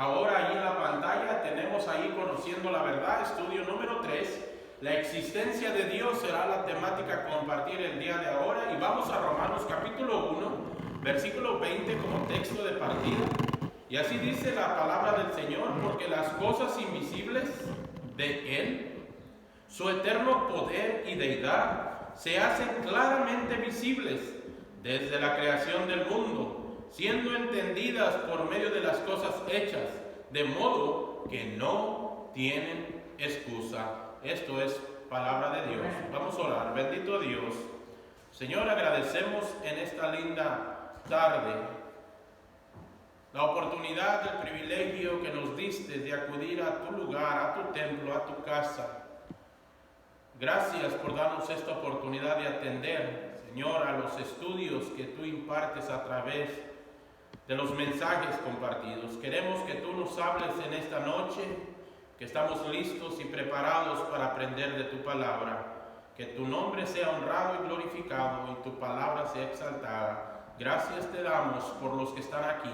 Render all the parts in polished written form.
ahora ahí en la pantalla tenemos ahí Conociendo la Verdad, estudio número 3. La existencia de Dios será la temática a compartir el día de ahora. Y vamos a Romanos capítulo 1, versículo 20 como texto de partida. Y así dice la palabra del Señor: porque las cosas invisibles de Él, su eterno poder y deidad, se hacen claramente visibles desde la creación del mundo, siendo entendidas por medio de las cosas hechas, de modo que no tienen excusa. Esto es palabra de Dios. Vamos a orar. Bendito Dios, Señor, agradecemos en esta linda tarde la oportunidad, el privilegio que nos diste de acudir a tu lugar, a tu templo, a tu casa. Gracias por darnos esta oportunidad de atender, Señor, a los estudios que tú impartes a través de los mensajes compartidos. Queremos que tú nos hables en esta noche, que estamos listos y preparados para aprender de tu palabra. Que tu nombre sea honrado y glorificado y tu palabra sea exaltada. Gracias te damos por los que están aquí.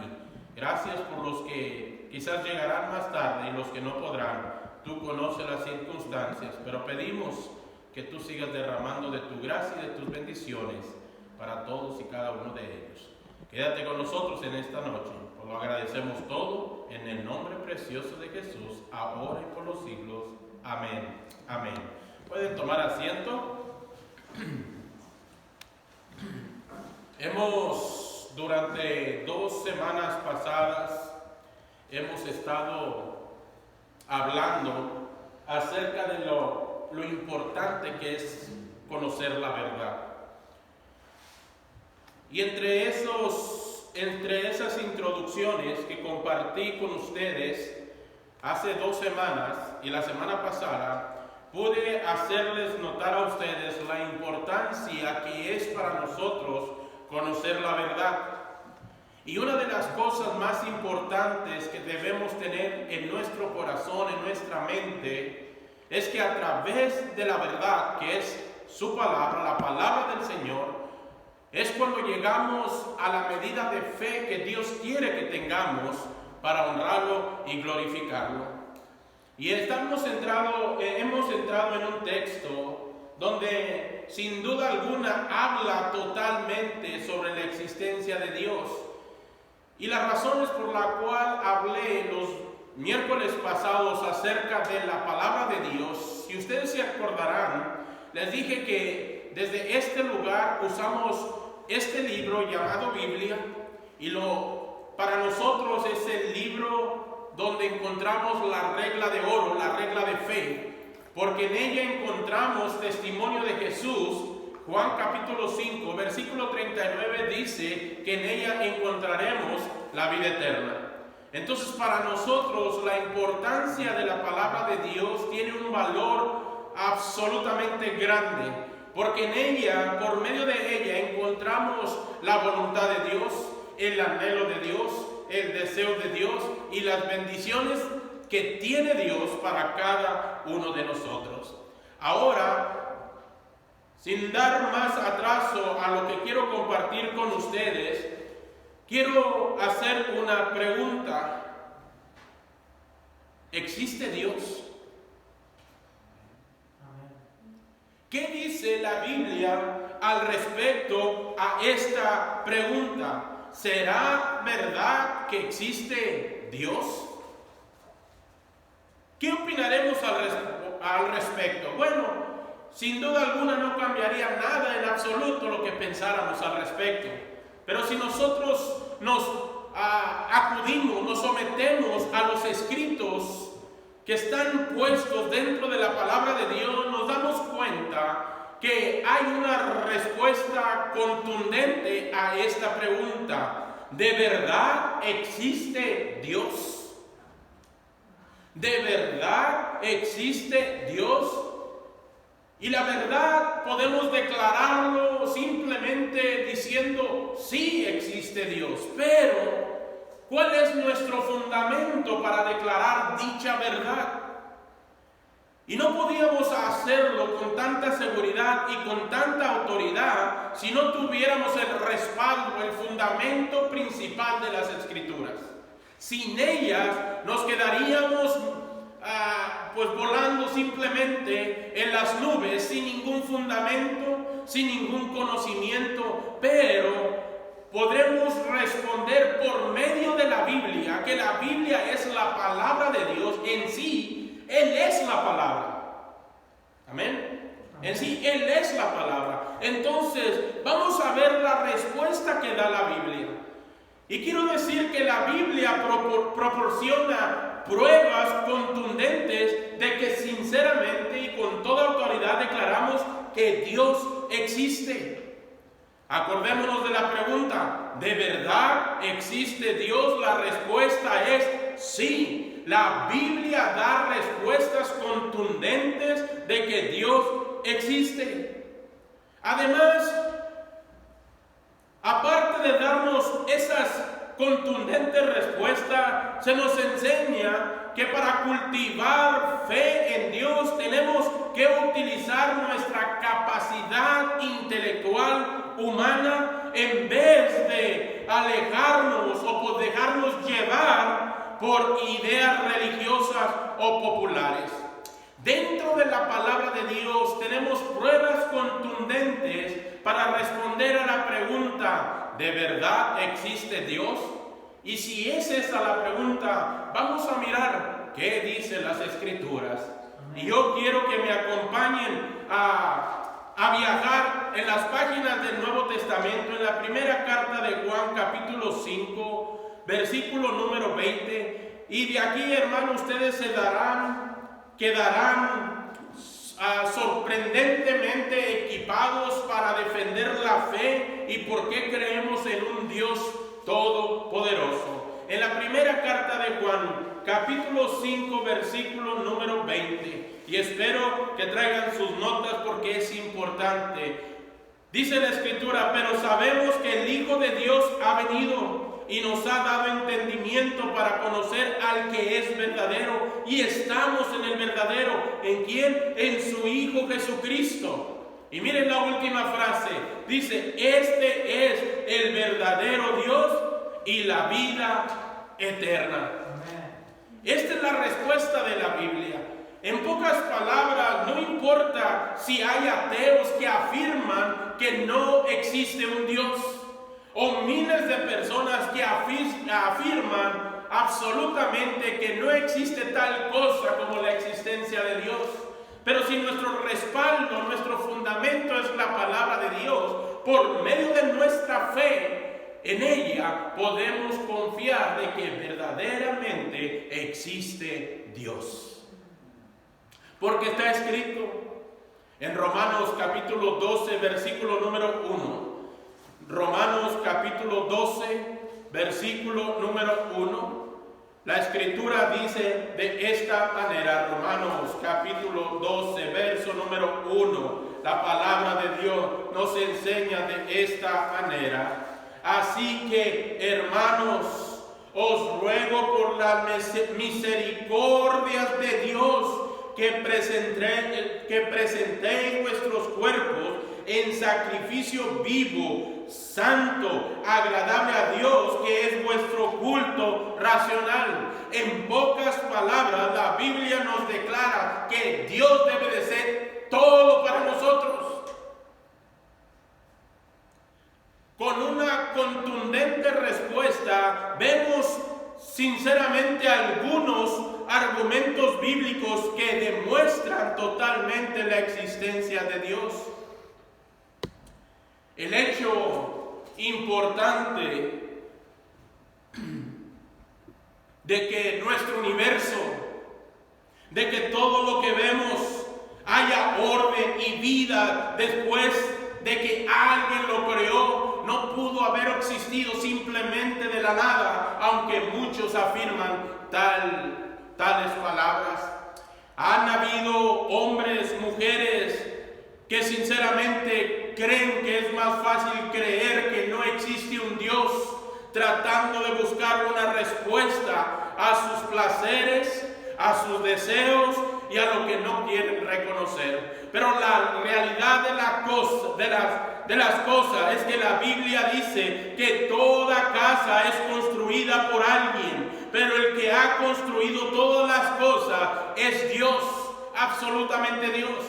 Gracias por los que quizás llegarán más tarde y los que no podrán. Tú conoces las circunstancias, pero pedimos que tú sigas derramando de tu gracia y de tus bendiciones para todos y cada uno de ellos. Quédate con nosotros en esta noche. Pues lo agradecemos todo en el nombre precioso de Jesús, ahora y por los siglos. Amén. Amén. Pueden tomar asiento. Durante 2 semanas pasadas, hemos estado hablando acerca de lo importante que es conocer la verdad. Y entre esas introducciones que compartí con ustedes hace 2 semanas y la semana pasada, pude hacerles notar a ustedes la importancia que es para nosotros conocer la verdad. Y una de las cosas más importantes que debemos tener en nuestro corazón, en nuestra mente, es que a través de la verdad, que es su palabra, la palabra del Señor, es cuando llegamos a la medida de fe que Dios quiere que tengamos para honrarlo y glorificarlo. Y hemos entrado en un texto donde sin duda alguna habla totalmente sobre la existencia de Dios. Y las razones por las cuales hablé los miércoles pasados acerca de la palabra de Dios, si ustedes se acordarán, les dije que desde este lugar usamos este libro llamado Biblia, y para nosotros es el libro donde encontramos la regla de oro, la regla de fe, porque en ella encontramos testimonio de Jesús. Juan capítulo 5, versículo 39 dice que en ella encontraremos la vida eterna. Entonces, para nosotros la importancia de la palabra de Dios tiene un valor absolutamente grande, porque en ella, por medio de ella, encontramos la voluntad de Dios, el anhelo de Dios, el deseo de Dios y las bendiciones que tiene Dios para cada uno de nosotros. Ahora, sin dar más atraso a lo que quiero compartir con ustedes, quiero hacer una pregunta. ¿Existe Dios? ¿Qué dice la Biblia al respecto a esta pregunta? ¿Será verdad que existe Dios? ¿Qué opinaremos al respecto? Bueno, sin duda alguna no cambiaría nada en absoluto lo que pensáramos al respecto. Pero si nosotros nos sometemos a los escritos que están puestos dentro de la palabra de Dios, nos damos cuenta que hay una respuesta contundente a esta pregunta. ¿De verdad existe Dios? ¿De verdad existe Dios? Y la verdad podemos declararlo simplemente diciendo, sí existe Dios, pero ¿cuál es nuestro fundamento para declarar dicha verdad? Y no podíamos hacerlo con tanta seguridad y con tanta autoridad si no tuviéramos el respaldo, el fundamento principal de las Escrituras. Sin ellas nos quedaríamos pues volando simplemente en las nubes, sin ningún fundamento, sin ningún conocimiento, pero podremos responder por medio de la Biblia, que la Biblia es la palabra de Dios en sí. Él es la palabra. Amén. En sí, Él es la palabra. Entonces, vamos a ver la respuesta que da la Biblia. Y quiero decir que la Biblia proporciona pruebas contundentes de que sinceramente y con toda autoridad declaramos que Dios existe. Acordémonos de la pregunta, ¿de verdad existe Dios? La respuesta es sí. La Biblia da respuestas contundentes de que Dios existe. Además, aparte de darnos esas contundentes respuestas, se nos enseña que para cultivar fe en Dios tenemos que utilizar nuestra capacidad intelectual humana en vez de alejarnos o por dejarnos llevar por ideas religiosas o populares. Dentro de la palabra de Dios tenemos pruebas contundentes para responder a la pregunta, ¿de verdad existe Dios? Y si es esa la pregunta, vamos a mirar qué dicen las Escrituras. Y yo quiero que me acompañen a viajar en las páginas del Nuevo Testamento, en la primera carta de Juan, capítulo 5, versículo número 20. Y de aquí, hermanos, ustedes quedarán sorprendentemente equipados para defender la fe y por qué creemos en un Dios todopoderoso. En la primera carta de Juan, capítulo 5, versículo número 20, y espero que traigan sus notas porque es importante. Dice la Escritura, pero sabemos que el Hijo de Dios ha venido y nos ha dado entendimiento para conocer al que es verdadero, y estamos en el verdadero. ¿En quién? En su Hijo Jesucristo. Y miren la última frase, dice, este es el verdadero Dios y la vida eterna. Esta es la respuesta de la Biblia. En pocas palabras, no importa si hay ateos que afirman que no existe un Dios, o miles de personas que afirman absolutamente que no existe tal cosa como la existencia de Dios. Pero si nuestro respaldo, nuestro fundamento es la palabra de Dios, por medio de nuestra fe en ella podemos confiar de que verdaderamente existe Dios. Porque está escrito en Romanos capítulo 12, versículo número 1. Romanos capítulo 12, versículo número 1. La Escritura dice de esta manera, Romanos capítulo 12, verso número 1. La palabra de Dios nos enseña de esta manera. Así que, hermanos, os ruego por las misericordias de Dios que presentéis vuestros cuerpos en sacrificio vivo, santo, agradable a Dios, que es vuestro culto racional. En pocas palabras, la Biblia nos declara que Dios debe de ser todo para nosotros. Con una contundente respuesta, vemos sinceramente algunos argumentos bíblicos que demuestran totalmente la existencia de Dios. El hecho importante de que nuestro universo, de que todo lo que vemos haya orden y vida después de que alguien lo creó, no pudo haber existido simplemente de la nada, aunque muchos afirman tales palabras. Han habido hombres, mujeres que sinceramente creen que es más fácil creer que no existe un Dios, tratando de buscar una respuesta a sus placeres, a sus deseos y a lo que no quieren reconocer. Pero la realidad de las cosas es que la Biblia dice que toda casa es construida por alguien, pero ha construido todas las cosas es Dios, absolutamente Dios.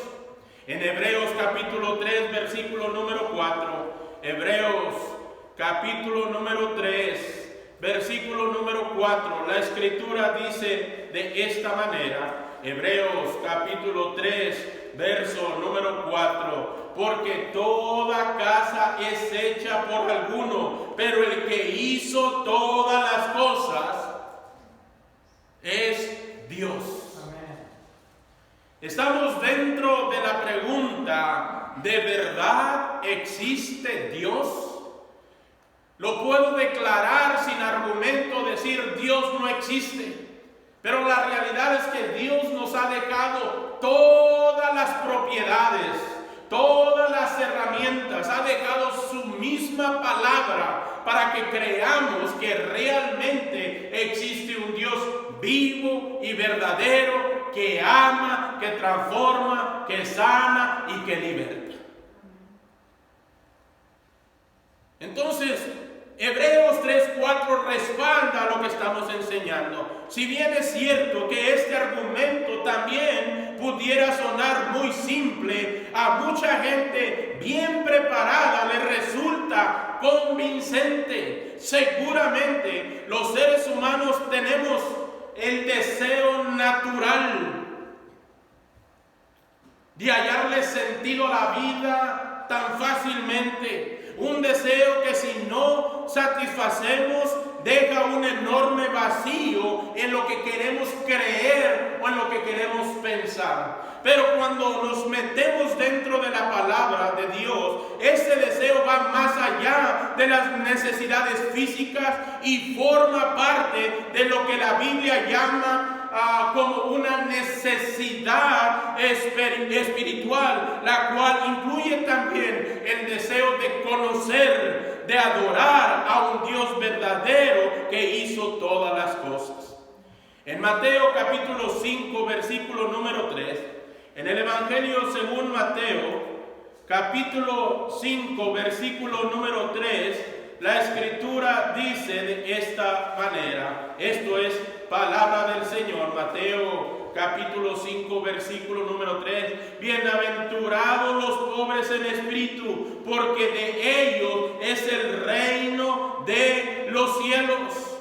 En Hebreos capítulo 3, versículo número 4, Hebreos capítulo número 3, versículo número 4, la escritura dice de esta manera, Hebreos capítulo 3, verso número 4, porque toda casa es hecha por alguno, pero el que hizo todas las cosas es Dios. Estamos dentro de la pregunta, ¿de verdad existe Dios? Lo puedo declarar sin argumento, decir Dios no existe. Pero la realidad es que Dios nos ha dejado todas las propiedades, todas las herramientas, ha dejado su misma palabra para que creamos que realmente existe un Dios vivo y verdadero, que ama, que transforma, que sana y que liberta. Entonces, Hebreos 3:4 respalda lo que estamos enseñando. Si bien es cierto que este argumento también pudiera sonar muy simple, a mucha gente bien preparada le resulta convincente. Seguramente los seres humanos tenemos el deseo natural de hallarle sentido a la vida tan fácilmente. Un deseo que si no satisfacemos deja un enorme vacío en lo que queremos creer o en lo que queremos pensar. Pero cuando nos metemos dentro de la palabra de Dios, ese deseo va más allá de las necesidades físicas y forma parte de lo que la Biblia llama como una necesidad espiritual, la cual incluye también el deseo de conocer, de adorar a un Dios verdadero que hizo todas las cosas. En Mateo capítulo 5, versículo número 3, en el Evangelio según Mateo, capítulo 5, versículo número 3, la escritura dice de esta manera, esto es palabra del Señor, Mateo capítulo 5, versículo número 3, bienaventurados los pobres en espíritu, porque de ellos es el reino de los cielos.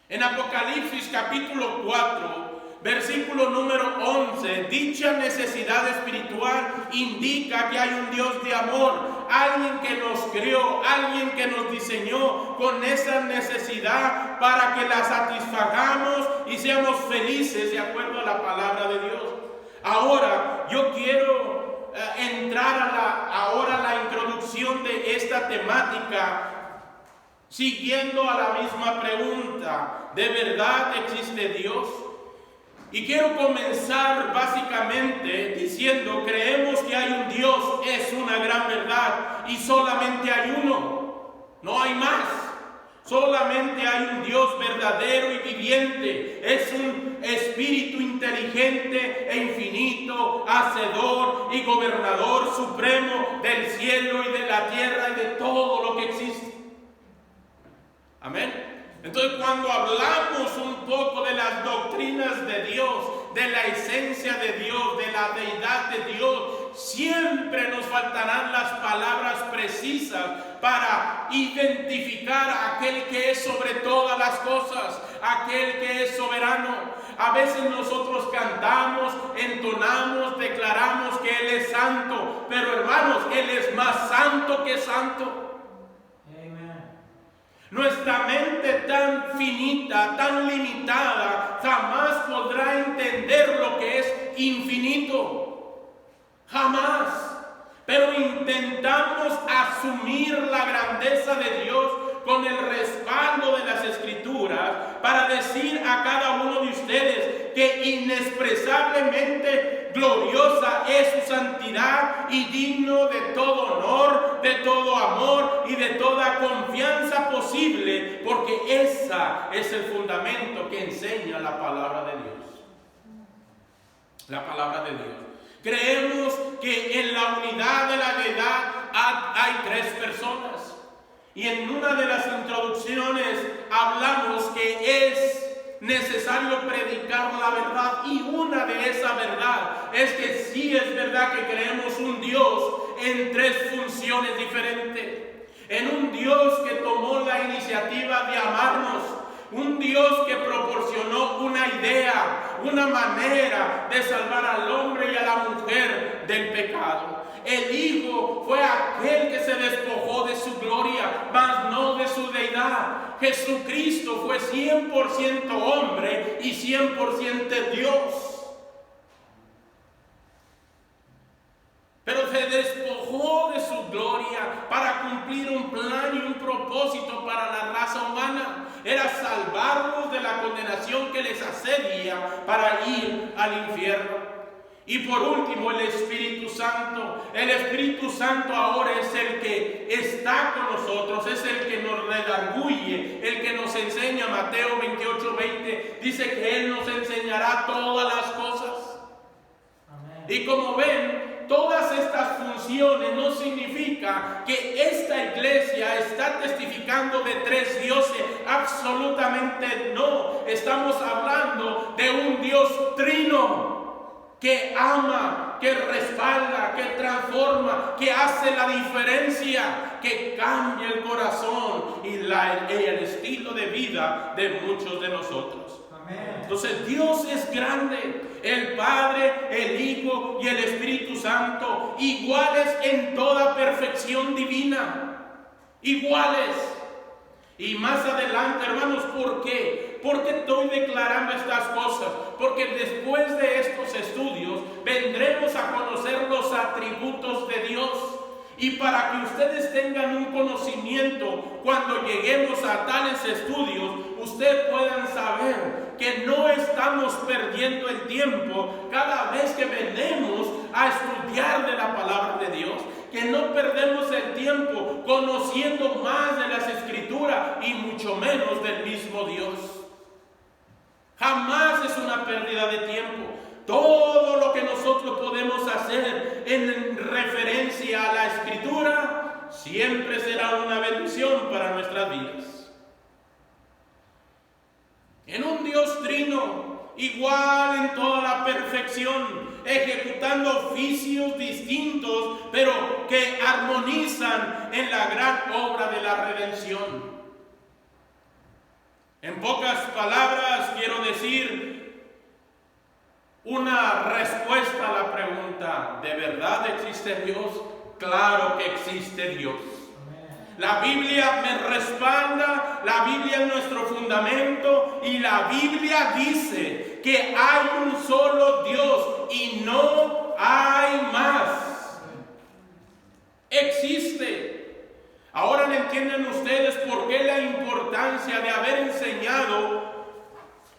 En Apocalipsis capítulo 4, versículo número 11, dicha necesidad espiritual indica que hay un Dios de amor, alguien que nos creó, alguien que nos diseñó con esa necesidad para que la satisfagamos y seamos felices de acuerdo a la palabra de Dios. Ahora, yo quiero entrar ahora a la introducción de esta temática, siguiendo a la misma pregunta, ¿de verdad existe Dios? Y quiero comenzar básicamente diciendo, creemos que hay un Dios, es una gran verdad, y solamente hay uno, no hay más. Solamente hay un Dios verdadero y viviente, es un espíritu inteligente e infinito, hacedor y gobernador supremo del cielo y de la tierra y de todo lo que existe. Amén. Entonces, cuando hablamos un poco de las doctrinas de Dios, de la esencia de Dios, de la deidad de Dios, siempre nos faltarán las palabras precisas para identificar a aquel que es sobre todas las cosas, aquel que es soberano. A veces nosotros cantamos, entonamos, declaramos que Él es santo, pero hermanos, Él es más santo que santo. Nuestra mente tan finita, tan limitada, jamás podrá entender lo que es infinito. Jamás. Pero intentamos asumir la grandeza de Dios con el respaldo de las Escrituras para decir a cada uno de ustedes que inexpresablemente gloriosa es su santidad y digno de todo honor, de todo amor y de toda confianza posible, porque esa es el fundamento que enseña la palabra de Dios. La palabra de Dios. Creemos que en la unidad de la deidad hay tres personas. Y en una de las introducciones hablamos que es necesario predicar la verdad, y una de esa verdad es que sí es verdad que creemos un Dios en tres funciones diferentes. En un Dios que tomó la iniciativa de amarnos, un Dios que proporcionó una idea, una manera de salvar al hombre y a la mujer del pecado. El Hijo fue aquel que se despojó de su gloria, mas no de su deidad. Jesucristo fue 100% hombre y 100% Dios. Pero se despojó de su gloria para cumplir un plan y un propósito para la raza humana. Era salvarlos de la condenación que les asedia para ir al infierno. Y por último, el Espíritu Santo. El Espíritu Santo ahora es el que está con nosotros, es el que nos redarguye, el que nos enseña. Mateo 28:20 dice que Él nos enseñará todas las cosas. Amén. Y como ven, todas estas funciones no significa que esta iglesia está testificando de tres dioses. Absolutamente no. Estamos hablando de un Dios trino, que ama, que respalda, que transforma, que hace la diferencia, que cambia el corazón y el estilo de vida de muchos de nosotros. Amén. Entonces Dios es grande, el Padre, el Hijo y el Espíritu Santo, iguales en toda perfección divina, iguales. Y más adelante, hermanos, ¿por qué? ¿Por qué estoy declarando estas cosas? Porque después de estos estudios vendremos a conocer los atributos de Dios. Y para que ustedes tengan un conocimiento cuando lleguemos a tales estudios, ustedes puedan saber que no estamos perdiendo el tiempo cada vez que venimos a estudiar de la palabra de Dios, que no perdemos el tiempo conociendo más de las Escrituras y mucho menos del mismo Dios. Jamás es una pérdida de tiempo. Todo lo que nosotros podemos hacer en referencia a la Escritura siempre será una bendición para nuestras vidas. En un Dios trino, igual en toda la perfección, ejecutando oficios distintos, pero que armonizan en la gran obra de la redención. En pocas palabras quiero decir una respuesta a la pregunta: ¿de verdad existe Dios? Claro que existe Dios. La Biblia me respalda, la Biblia es nuestro fundamento, y la Biblia dice que hay un solo Dios y no hay más. Existe. Ahora le entienden ustedes por qué la importancia de haber enseñado.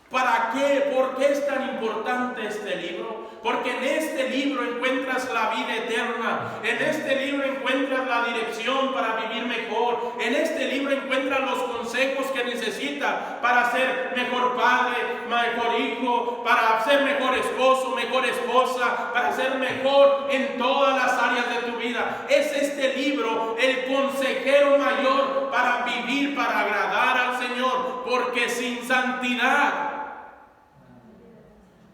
¿Para qué? ¿Por qué es tan importante este libro? Porque en este libro encuentras la vida eterna. En este libro encuentras la dirección para vivir mejor. En este libro encuentras los consejos que necesitas para ser mejor padre, mejor hijo, para ser mejor esposo, mejor esposa, para ser mejor en todas las áreas de tu vida. Es este libro el consejero mayor para vivir, para agradar al Señor. Porque sin santidad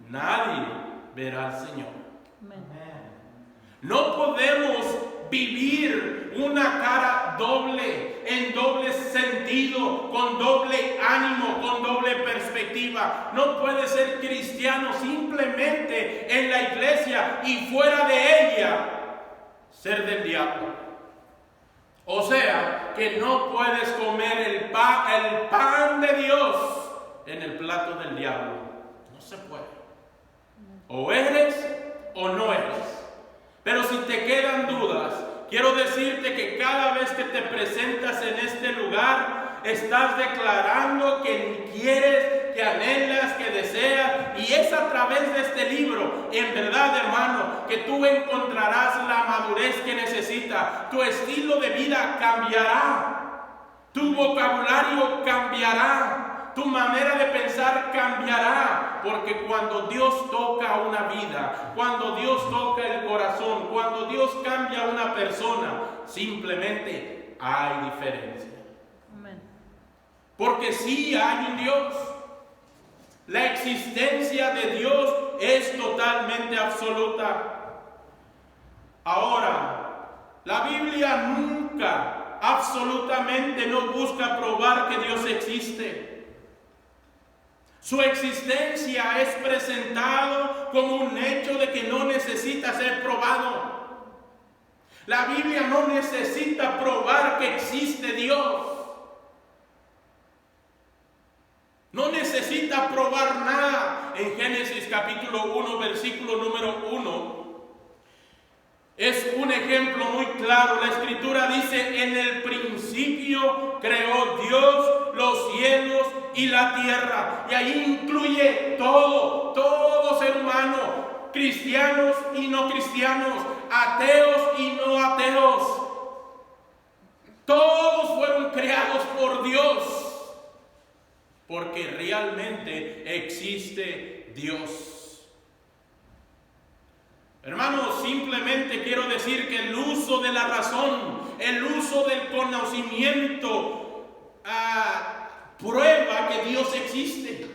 nadie verá al Señor. No podemos vivir una cara doble, en doble sentido, con doble ánimo, con doble perspectiva. No puede ser cristiano simplemente en la iglesia y fuera de ella ser del diablo. O sea, que no puedes comer el pan de Dios en el plato del diablo. No se puede. O eres o no eres. Pero si te quedan dudas, quiero decirte que cada vez que te presentas en este lugar, estás declarando que quieres, que anhelas, que deseas, y es a través de este libro, en verdad, hermano, que tú encontrarás la madurez que necesitas. Tu estilo de vida cambiará, tu vocabulario cambiará, tu manera de pensar cambiará, porque cuando Dios toca una vida, cuando Dios toca el corazón, cuando Dios cambia a una persona, simplemente hay diferencia. porque sí hay un Dios. La existencia de Dios es totalmente absoluta. Ahora, la Biblia nunca, absolutamente no busca probar que Dios existe. Su existencia es presentado como un hecho de que no necesita ser probado. La Biblia no necesita probar que existe Dios. No necesita probar nada. En Génesis capítulo 1, versículo número 1, es un ejemplo muy claro. La Escritura dice: en el principio creó Dios los cielos y la tierra. Y ahí incluye todo ser humano, cristianos y no cristianos, ateos y no ateos. Todos fueron creados por Dios, porque realmente existe Dios. Hermanos, simplemente quiero decir que el uso de la razón, el uso del conocimiento, prueba que Dios existe.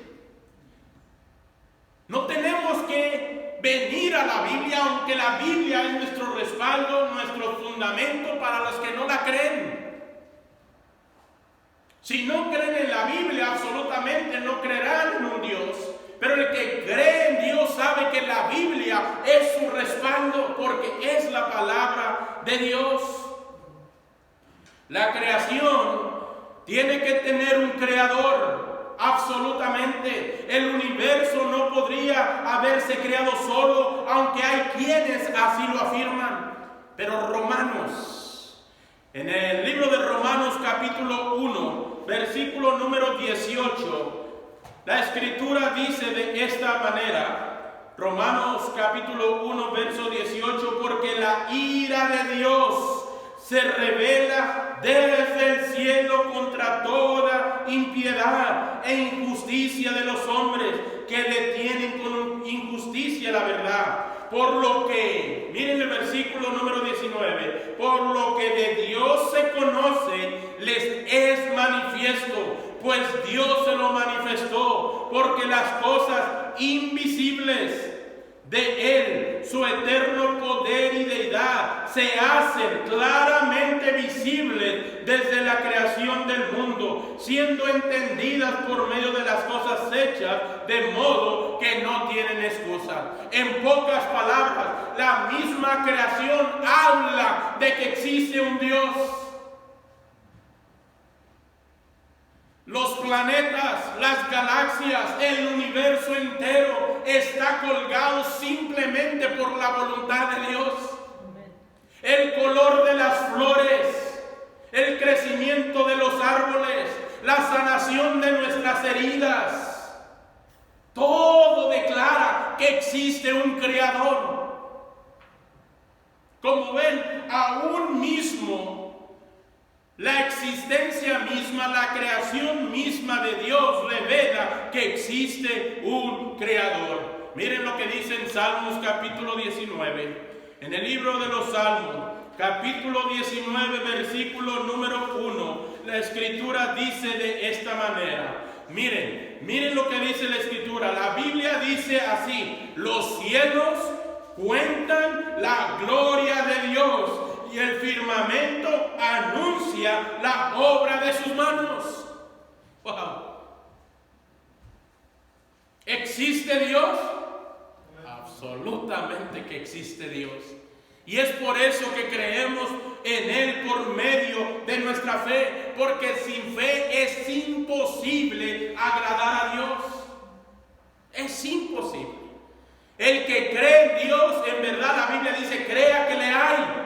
No tenemos que venir a la Biblia, aunque la Biblia es nuestro respaldo, nuestro fundamento para los que no la creen. Si no creen en la Biblia, absolutamente no creerán en un Dios. Pero el que cree en Dios sabe que la Biblia es su respaldo, porque es la palabra de Dios. La creación tiene que tener un creador, absolutamente. El universo no podría haberse creado solo, aunque hay quienes así lo afirman. Pero Romanos, en el libro de Romanos capítulo 1, versículo número 18, la Escritura dice de esta manera, Romanos capítulo 1, verso 18, porque la ira de Dios se revela desde el cielo contra toda impiedad e injusticia de los hombres que detienen con injusticia la verdad. Por lo que, miren el versículo número 19, por lo que de Dios se conoce, les es manifiesto, pues Dios se lo manifestó, porque las cosas invisibles de Él, su eterno poder y deidad, se hacen claramente visibles desde la creación del mundo, siendo entendidas por medio de las cosas hechas, de modo que no tienen excusa. En pocas palabras, la misma creación habla de que existe un Dios. Los planetas, las galaxias, el universo entero está colgado simplemente por la voluntad de Dios. El color de las flores, el crecimiento de los árboles, la sanación de nuestras heridas, todo declara que existe un creador. Como ven, aún mismo la existencia misma, la creación misma de Dios revela que existe un creador. Miren lo que dice en Salmos capítulo 19. En el libro de los Salmos, capítulo 19, versículo número 1, la Escritura dice de esta manera. Miren lo que dice la Escritura. La Biblia dice así: los cielos cuentan la gloria de Dios, y el firmamento anuncia la obra de sus manos. ¡Wow! ¿Existe Dios? Absolutamente que existe Dios. Y es por eso que creemos en Él por medio de nuestra fe, porque sin fe es imposible agradar a Dios. Es imposible. El que cree en Dios, en verdad la Biblia dice, crea que le hay.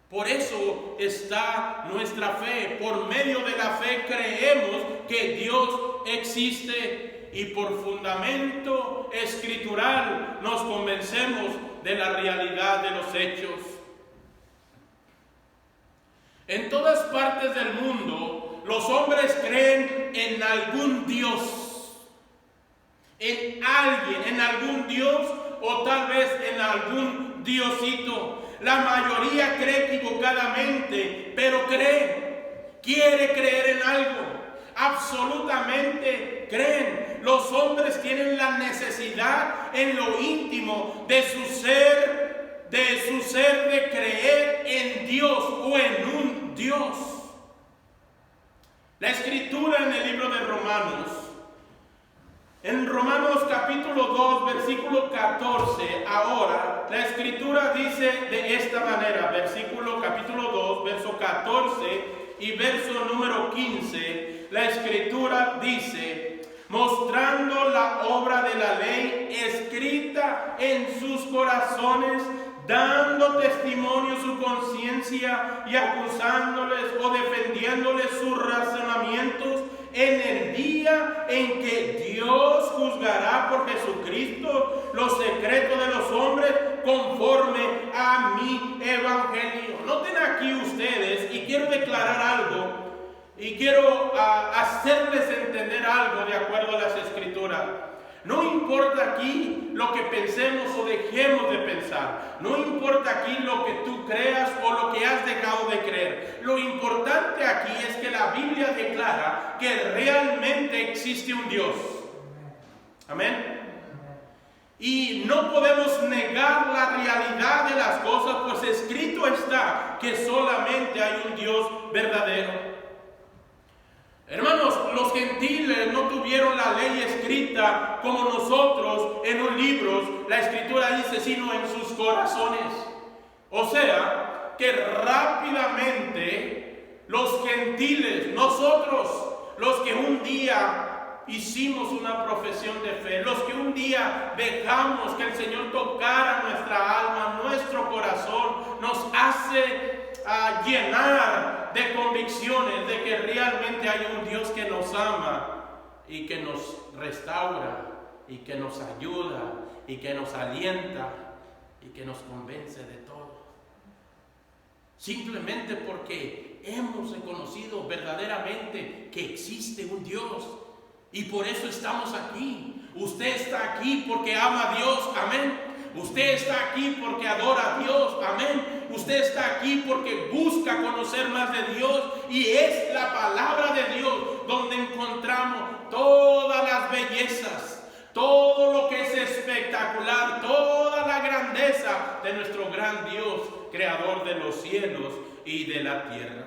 Por eso está nuestra fe. Por medio de la fe creemos que Dios existe, y por fundamento escritural nos convencemos de la realidad de los hechos. En todas partes del mundo los hombres creen en algún Dios, en alguien, en algún Dios, o tal vez en algún diosito. La mayoría cree equivocadamente, pero cree. quiere creer en algo. Absolutamente creen. Los hombres tienen la necesidad en lo íntimo de su ser de creer en Dios o en un Dios. La escritura en el libro de Romanos, en Romanos capítulo 2, versículo 14, ahora la escritura dice de esta manera, capítulo 2, verso 14 y verso número 15, la escritura dice: mostrando la obra de la ley escrita en sus corazones, dando testimonio su conciencia y acusándoles o defendiéndoles sus razonamientos en el día en que Dios juzgará por Jesucristo los secretos de los hombres conforme a mi evangelio. Noten aquí ustedes, y quiero declarar algo, y quiero hacerles entender algo de acuerdo a las escrituras. No importa aquí lo que pensemos o dejemos de pensar. No importa aquí lo que tú creas o lo que has dejado de creer. Lo importante aquí es que la Biblia declara que realmente existe un Dios. Amén. Y no podemos negar la realidad de las cosas, pues escrito está que solamente hay un Dios verdadero. Hermanos, los gentiles no tuvieron la ley escrita como nosotros en un libro, la escritura dice, sino en sus corazones. O sea, que rápidamente los gentiles, nosotros, los que un día hicimos una profesión de fe, los que un día dejamos que el Señor tocara nuestra alma, nuestro corazón, nos hace llenar de convicciones de que realmente hay un Dios que nos ama y que nos restaura y que nos ayuda y que nos alienta y que nos convence de todo. Simplemente porque hemos reconocido verdaderamente que existe un Dios y por eso estamos aquí. Usted está aquí porque ama a Dios, amén. Usted está aquí porque adora a Dios, amén. Usted está aquí porque busca conocer más de Dios y es la palabra de Dios donde encontramos todas las bellezas, todo lo que es espectacular, toda la grandeza de nuestro gran Dios, creador de los cielos y de la tierra.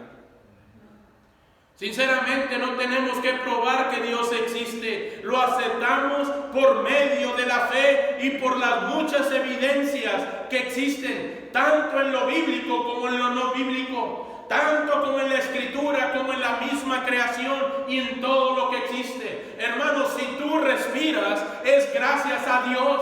Sinceramente no tenemos que probar que Dios existe, lo aceptamos por medio de la fe y por las muchas evidencias que existen, tanto en lo bíblico como en lo no bíblico, tanto como en la escritura como en la misma creación y en todo lo que existe. Hermanos, si tú respiras, es gracias a Dios.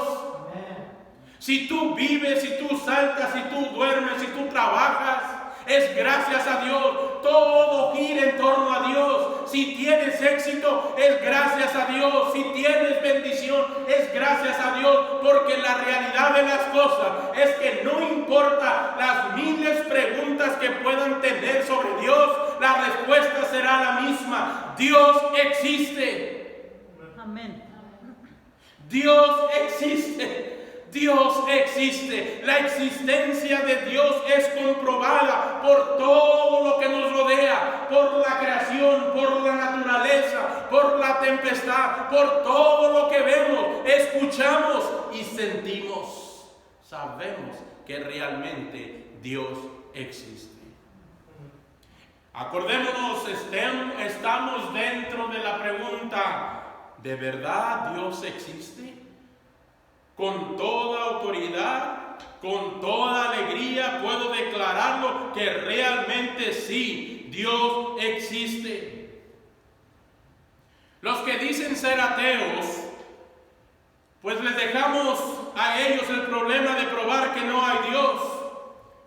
Si tú vives, si tú saltas, si tú duermes, si tú trabajas, es gracias a Dios. Todo gira en torno a Dios. Si tienes éxito, es gracias a Dios. Si tienes bendición, es gracias a Dios. Porque la realidad de las cosas es que no importa las miles de preguntas que puedan tener sobre Dios, la respuesta será la misma. Dios existe. Amén. Dios existe. Dios existe. La existencia de Dios es comprobada por todo lo que nos rodea, por la creación, por la naturaleza, por la tempestad, por todo lo que vemos, escuchamos y sentimos. Sabemos que realmente Dios existe. Acordémonos, estamos dentro de la pregunta: ¿de verdad Dios existe? Con toda autoridad, con toda alegría puedo declararlo que realmente sí, Dios existe. Los que dicen ser ateos, pues les dejamos a ellos el problema de probar que no hay Dios.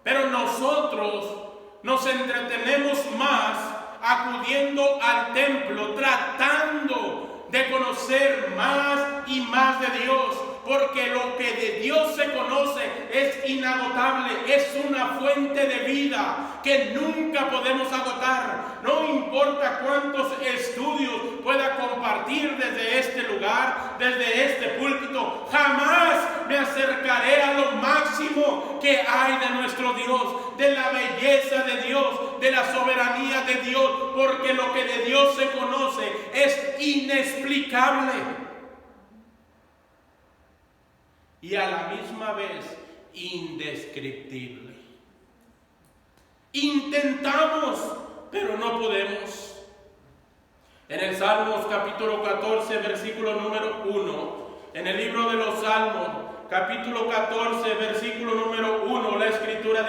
Pero nosotros nos entretenemos más acudiendo al templo, tratando de conocer más y más de Dios. Porque lo que de Dios se conoce es inagotable, es una fuente de vida que nunca podemos agotar. No importa importa cuántos estudios pueda compartir desde este lugar, desde este púlpito, jamás me acercaré a lo máximo que hay de nuestro Dios, de la belleza de Dios, de la soberanía de Dios, porque lo que de Dios se conoce es inexplicable y a la misma vez indescriptible. Intentamos, pero no podemos. En el Salmos capítulo 14, versículo número 1, en el libro de los Salmos, capítulo 14, versículo número 1, la Escritura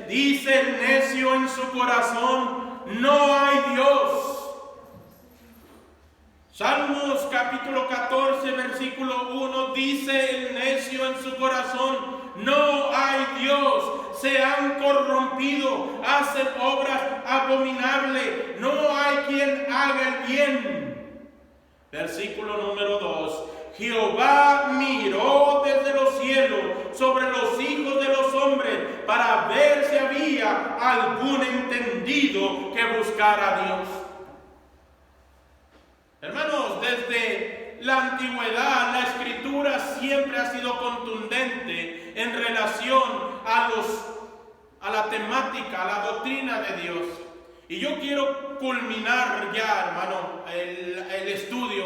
dice el necio en su corazón, no hay Dios. Salmos capítulo 14, versículo 1, dice el necio en su corazón, no hay Dios, se han corrompido, hacen obras abominables, no hay quien haga el bien. Versículo número 2, Jehová miró desde los cielos sobre los hijos de los hombres para ver si había algún entendido que buscara a Dios. Hermanos, desde la antigüedad la Escritura siempre ha sido contundente en relación a la temática, a la doctrina de Dios. Y yo quiero culminar ya, hermano, el estudio.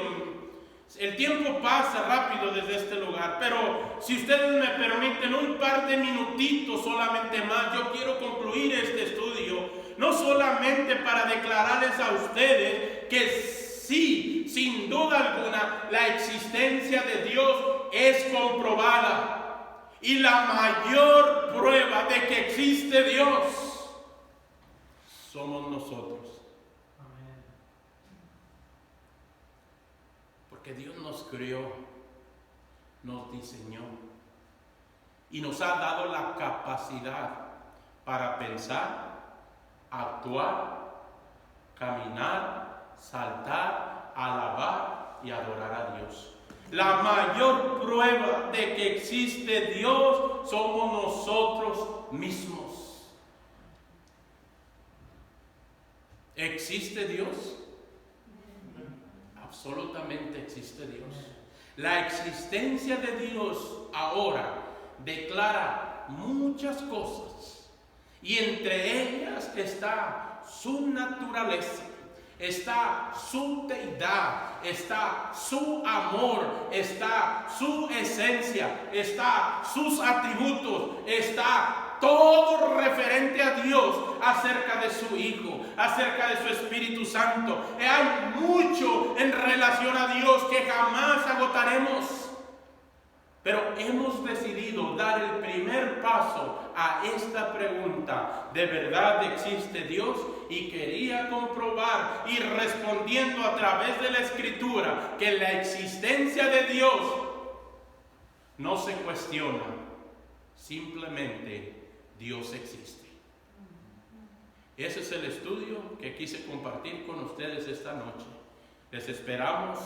El tiempo pasa rápido desde este lugar, pero si ustedes me permiten un par de minutitos solamente más, yo quiero concluir este estudio, no solamente para declararles a ustedes que sí, sin duda alguna, la existencia de Dios es comprobada. Y la mayor prueba de que existe Dios somos nosotros. Amén. Porque Dios nos creó, nos diseñó y nos ha dado la capacidad para pensar, actuar, caminar, saltar, alabar y adorar a Dios. La mayor prueba de que existe Dios somos nosotros mismos. ¿Existe Dios? Absolutamente existe Dios. La existencia de Dios ahora declara muchas cosas y entre ellas está su naturaleza. Está su deidad, está su amor, está su esencia, está sus atributos, está todo referente a Dios acerca de su Hijo, acerca de su Espíritu Santo. Hay mucho en relación a Dios que jamás agotaremos. Pero hemos decidido dar el primer paso a esta pregunta. ¿De verdad existe Dios? Y quería comprobar y respondiendo a través de la Escritura que la existencia de Dios no se cuestiona. Simplemente Dios existe. Ese es el estudio que quise compartir con ustedes esta noche. Les esperamos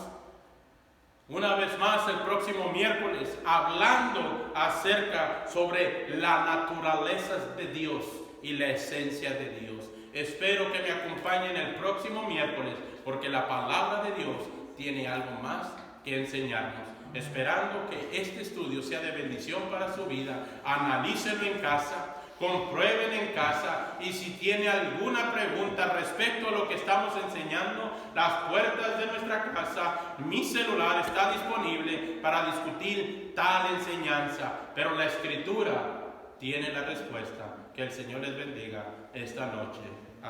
una vez más el próximo miércoles hablando acerca sobre la naturaleza de Dios y la esencia de Dios. Espero que me acompañen el próximo miércoles porque la palabra de Dios tiene algo más que enseñarnos. Esperando que este estudio sea de bendición para su vida, analícenlo en casa, comprueben en casa y si tiene alguna pregunta respecto a lo que estamos enseñando, las puertas de nuestra casa, mi celular está disponible para discutir tal enseñanza, pero la Escritura tiene la respuesta. Que el Señor les bendiga esta noche.